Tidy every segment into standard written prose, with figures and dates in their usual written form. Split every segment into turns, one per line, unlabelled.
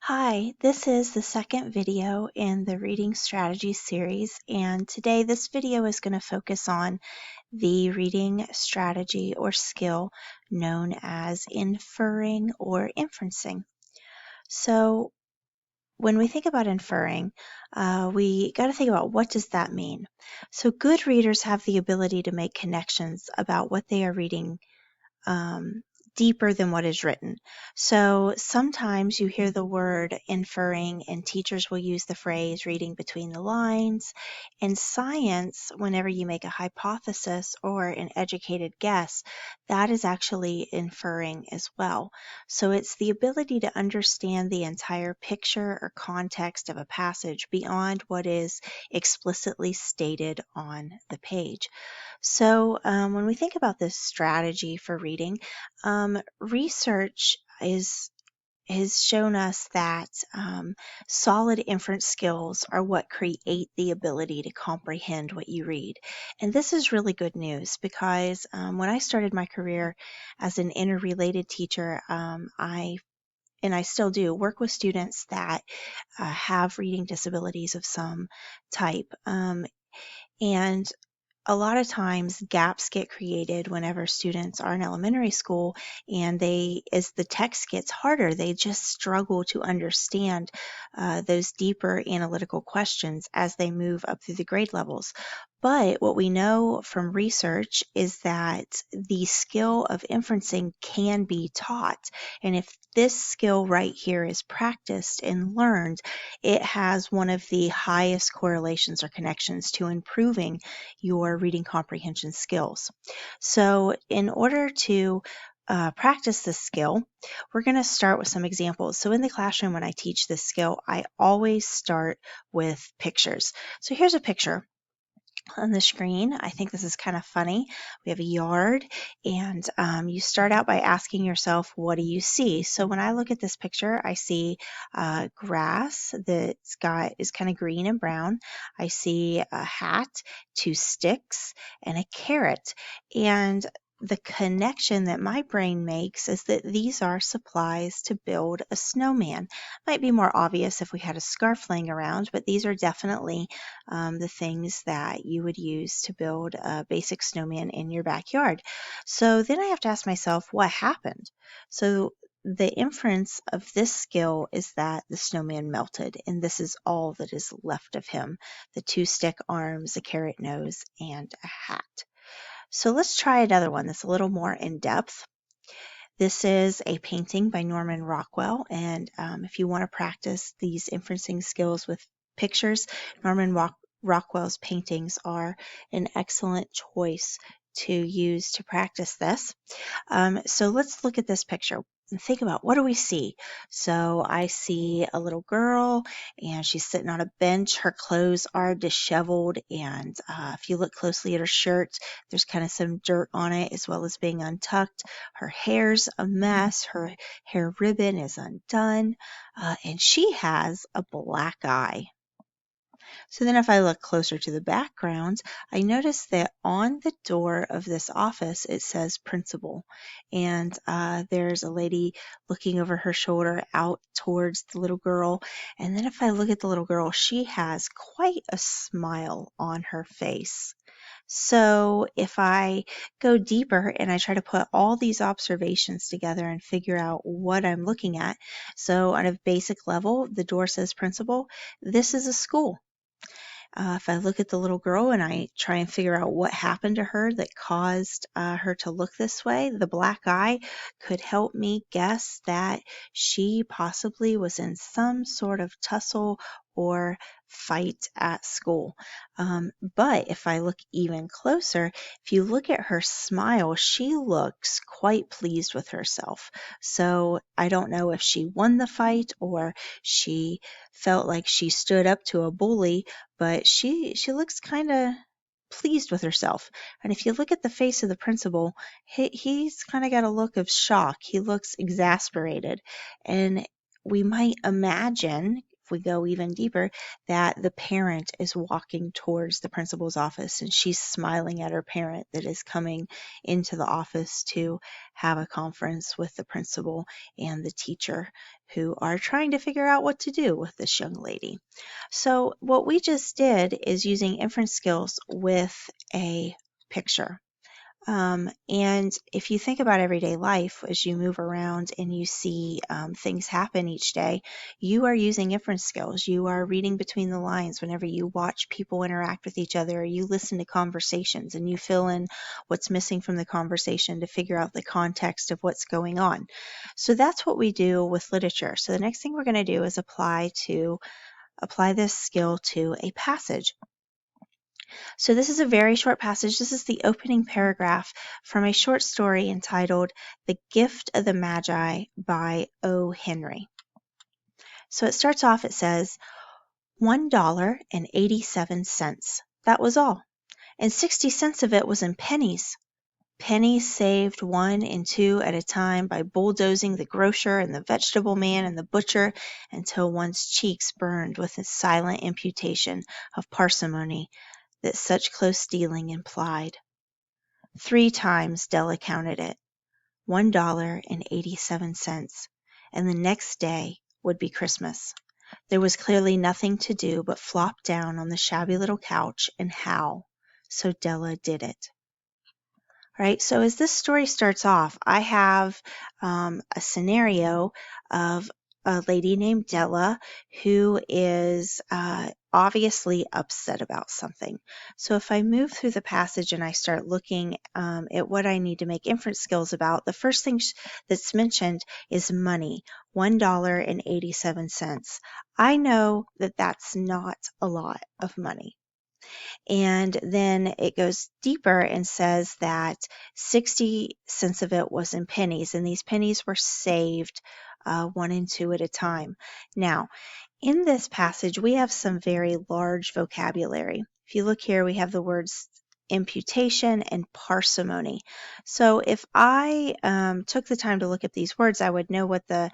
Hi, this is the second video in the reading strategy series, and today this video is going to focus on the reading strategy or skill known as inferring or inferencing. So when we think about inferring, we got to think about what does that mean. So good readers have the ability to make connections about what they are reading um, deeper than what is written. So sometimes you hear the word inferring, and teachers will use the phrase reading between the lines. In science, whenever you make a hypothesis or an educated guess, that is actually inferring as well. So it's the ability to understand the entire picture or context of a passage beyond what is explicitly stated on the page. So, when we think about this strategy for reading, research has shown us that solid inference skills are what create the ability to comprehend what you read. And this is really good news because when I started my career as an interrelated teacher, and I still do work with students that have reading disabilities of some type. And a lot of times gaps get created whenever students are in elementary school, and as the text gets harder, they just struggle to understand those deeper analytical questions as they move up through the grade levels. But what we know from research is that the skill of inferencing can be taught. And if this skill right here is practiced and learned, it has one of the highest correlations or connections to improving your reading comprehension skills. So in order to practice this skill, we're going to start with some examples. So in the classroom, when I teach this skill, I always start with pictures. So here's a picture on the screen. I think this is kind of funny. We have a yard, and you start out by asking yourself, what do you see? So when I look at this picture, I see grass is kind of green and brown. I see a hat, two sticks, and a carrot. And the connection that my brain makes is that these are supplies to build a snowman. Might be more obvious if we had a scarf laying around, but these are definitely the things that you would use to build a basic snowman in your backyard. So then I have to ask myself, what happened? So the inference of this skill is that the snowman melted, and this is all that is left of him: the two stick arms, a carrot nose, and a hat. So let's try another one that's a little more in depth. This is a painting by Norman Rockwell, and if you want to practice these inferencing skills with pictures, Rockwell's paintings are an excellent choice to use to practice this. So let's look at this picture and think about, what do we see? So I see a little girl, and she's sitting on a bench. Her clothes are disheveled, and if you look closely at her shirt, there's kind of some dirt on it as well as being untucked. Her hair's a mess. Her hair ribbon is undone, and she has a black eye. So then if I look closer to the background, I notice that on the door of this office, it says principal. And there's a lady looking over her shoulder out towards the little girl. And then if I look at the little girl, she has quite a smile on her face. So if I go deeper and I try to put all these observations together and figure out what I'm looking at, so on a basic level, the door says principal. This is a school. If I look at the little girl and I try and figure out what happened to her that caused her to look this way, the black eye could help me guess that she possibly was in some sort of tussle or fight at school. But if I look even closer, if you look at her smile, she looks quite pleased with herself. So I don't know if she won the fight or she felt like she stood up to a bully, but she looks kind of pleased with herself. And if you look at the face of the principal, he's kind of got a look of shock. He looks exasperated. And we might imagine, if we go even deeper, that the parent is walking towards the principal's office and she's smiling at her parent that is coming into the office to have a conference with the principal and the teacher who are trying to figure out what to do with this young lady. So what we just did is using inference skills with a picture. And if you think about everyday life, as you move around and you see things happen each day, you are using inference skills. You are reading between the lines whenever you watch people interact with each other, or you listen to conversations and you fill in what's missing from the conversation to figure out the context of what's going on. So that's what we do with literature. So the next thing we're going to do is apply this skill to a passage. So this is a very short passage. This is the opening paragraph from a short story entitled The Gift of the Magi by O. Henry. So it starts off, it says, $1.87. That was all. And 60 cents of it was in pennies. Pennies saved 1 and 2 at a time by bulldozing the grocer and the vegetable man and the butcher until one's cheeks burned with a silent imputation of parsimony that such close dealing implied. 3 times Della counted it, $1.87, and the next day would be Christmas. There was clearly nothing to do but flop down on the shabby little couch and howl, so Della did it. All right, so as this story starts off, I have a scenario of a lady named Della who is obviously upset about something. So if I move through the passage and I start looking at what I need to make inference skills about, the first thing that's mentioned is money, $1.87. I know that that's not a lot of money. And then it goes deeper and says that 60 cents of it was in pennies, and these pennies were saved 1 and 2 at a time. Now, in this passage, we have some very large vocabulary. If you look here, we have the words imputation and parsimony. So if I took the time to look at these words, I would know what the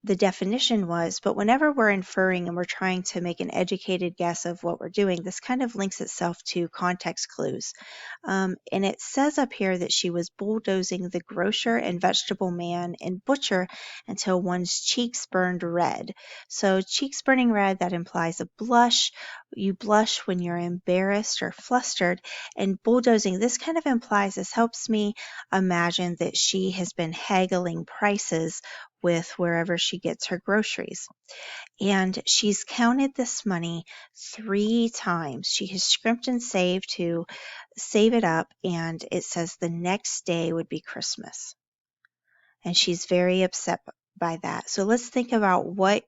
definition was, but whenever we're inferring and we're trying to make an educated guess of what we're doing, this kind of links itself to context clues. And it says up here that she was bulldozing the grocer and vegetable man and butcher until one's cheeks burned red. So cheeks burning red, that implies a blush. You blush when you're embarrassed or flustered. And bulldozing, this kind of implies, this helps me imagine that she has been haggling prices with wherever she gets her groceries. And she's counted this money 3 times. She has scrimped and saved to save it up, and it says the next day would be Christmas. And she's very upset by that. So let's think about what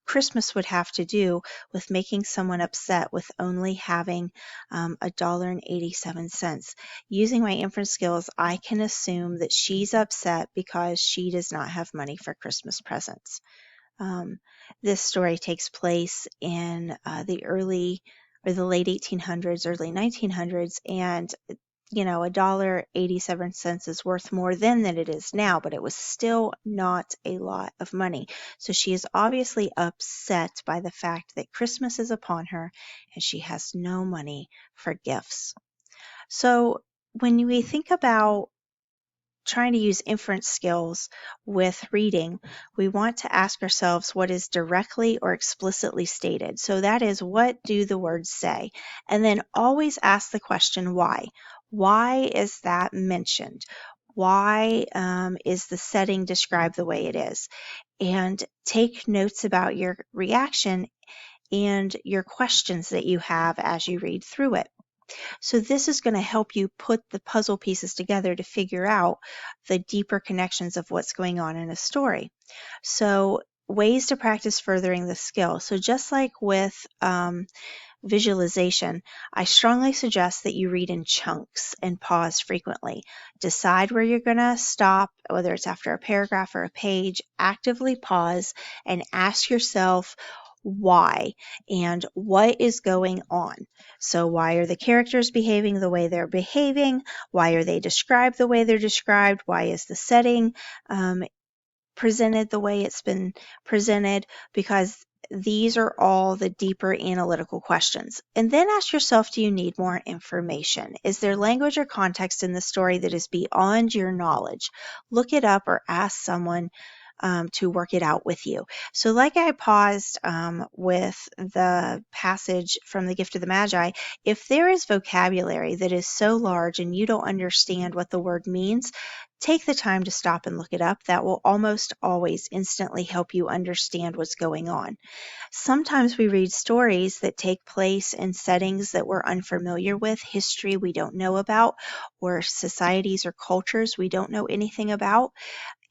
Christmas would have to do with making someone upset with only having $1.87. Using my inference skills, I can assume that she's upset because she does not have money for Christmas presents. This story takes place in the late 1800s, early 1900s, and $1.87 is worth more then than it is now, but it was still not a lot of money. So she is obviously upset by the fact that Christmas is upon her and she has no money for gifts. So when we think about trying to use inference skills with reading, we want to ask ourselves what is directly or explicitly stated. So that is, what do the words say? And then always ask the question, why? Why is that mentioned? Why is the setting described the way it is? And take notes about your reaction and your questions that you have as you read through it. So this is going to help you put the puzzle pieces together to figure out the deeper connections of what's going on in a story. So ways to practice furthering the skill. So just like with visualization, I strongly suggest that you read in chunks and pause frequently. Decide where you're going to stop, whether it's after a paragraph or a page. Actively pause and ask yourself why and what is going on. So why are the characters behaving the way they're behaving? Why are they described the way they're described? Why is the setting presented the way it's been presented? Because these are all the deeper analytical questions. And then ask yourself, do you need more information? Is there language or context in the story that is beyond your knowledge? Look it up or ask someone to work it out with you. So like I paused with the passage from the Gift of the Magi, if there is vocabulary that is so large and you don't understand what the word means, take the time to stop and look it up. That will almost always instantly help you understand what's going on. Sometimes we read stories that take place in settings that we're unfamiliar with, history we don't know about, or societies or cultures we don't know anything about.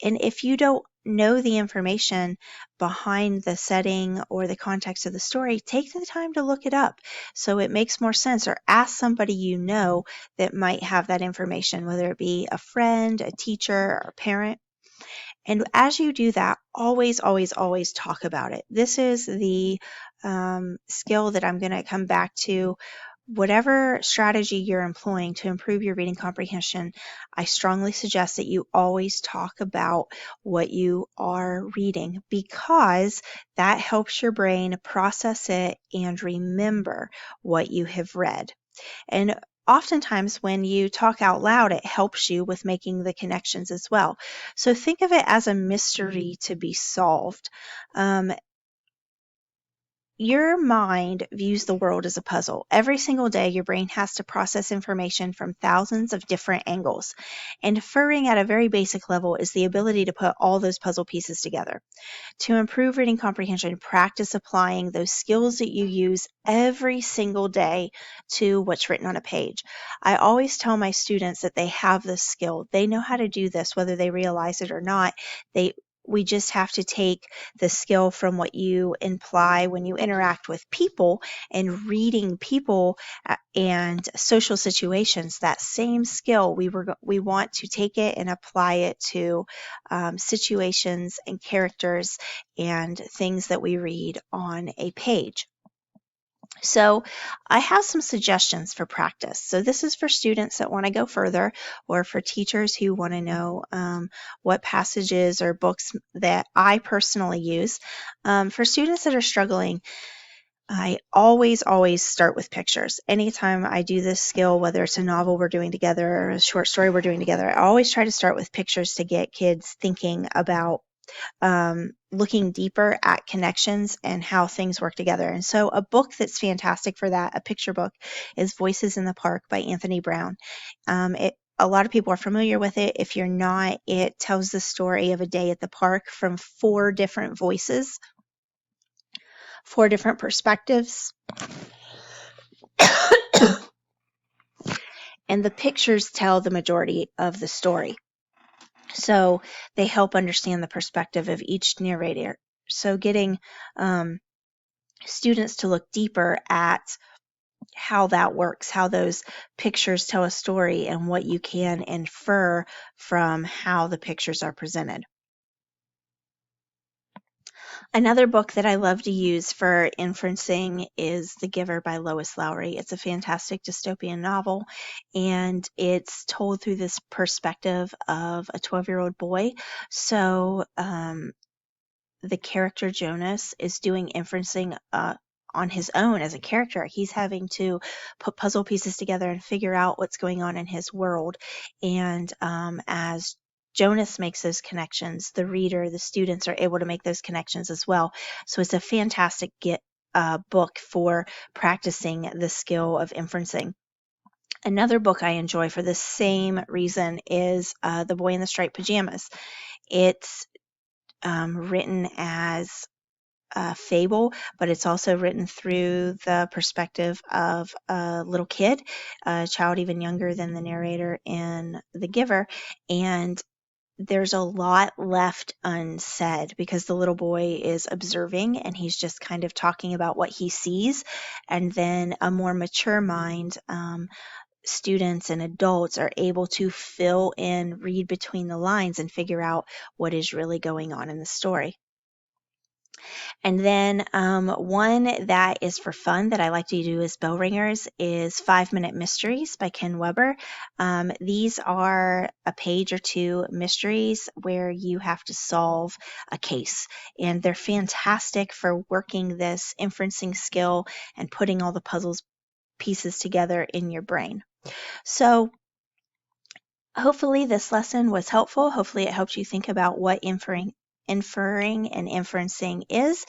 And if you don't know the information behind the setting or the context of the story, take the time to look it up so it makes more sense, or ask somebody you know that might have that information, whether it be a friend, a teacher, or a parent. And as you do that, always, always, always talk about it. This is the skill that I'm going to come back to. Whatever strategy you're employing to improve your reading comprehension, I strongly suggest that you always talk about what you are reading, because that helps your brain process it and remember what you have read. And oftentimes when you talk out loud, it helps you with making the connections as well. So think of it as a mystery to be solved. Your mind views the world as a puzzle. Every single day, your brain has to process information from thousands of different angles. And inferring at a very basic level is the ability to put all those puzzle pieces together. To improve reading comprehension, practice applying those skills that you use every single day to what's written on a page. I always tell my students that they have this skill. They know how to do this, whether they realize it or not. We just have to take the skill from what you imply when you interact with people and reading people and social situations. That same skill, we want to take it and apply it to situations and characters and things that we read on a page. So I have some suggestions for practice. So this is for students that want to go further, or for teachers who want to know what passages or books that I personally use. For students that are struggling, I always, always start with pictures. Anytime I do this skill, whether it's a novel we're doing together or a short story we're doing together, I always try to start with pictures to get kids thinking about looking deeper at connections and how things work together. And so a book that's fantastic for that, a picture book, is Voices in the Park by Anthony Brown. A lot of people are familiar with it. If you're not, it tells the story of a day at the park from 4 different voices, 4 different perspectives. And the pictures tell the majority of the story. So they help understand the perspective of each narrator. So getting students to look deeper at how that works, how those pictures tell a story, and what you can infer from how the pictures are presented. Another book that I love to use for inferencing is The Giver by Lois Lowry. It's a fantastic dystopian novel, and it's told through this perspective of a 12-year-old boy. So the character Jonas is doing inferencing on his own as a character. He's having to put puzzle pieces together and figure out what's going on in his world. And as Jonas makes those connections, the reader, the students are able to make those connections as well. So it's a fantastic book for practicing the skill of inferencing. Another book I enjoy for the same reason is The Boy in the Striped Pajamas. It's written as a fable, but it's also written through the perspective of a little kid, a child even younger than the narrator in The Giver. And there's a lot left unsaid because the little boy is observing and he's just kind of talking about what he sees. And then a more mature mind, students and adults, are able to fill in, read between the lines, and figure out what is really going on in the story. And then one that is for fun that I like to do as bell ringers is 5-Minute Mysteries by Ken Weber. These are a page or 2 mysteries where you have to solve a case. And they're fantastic for working this inferencing skill and putting all the puzzles pieces together in your brain. So hopefully this lesson was helpful. Hopefully it helped you think about what inferring and inferencing is,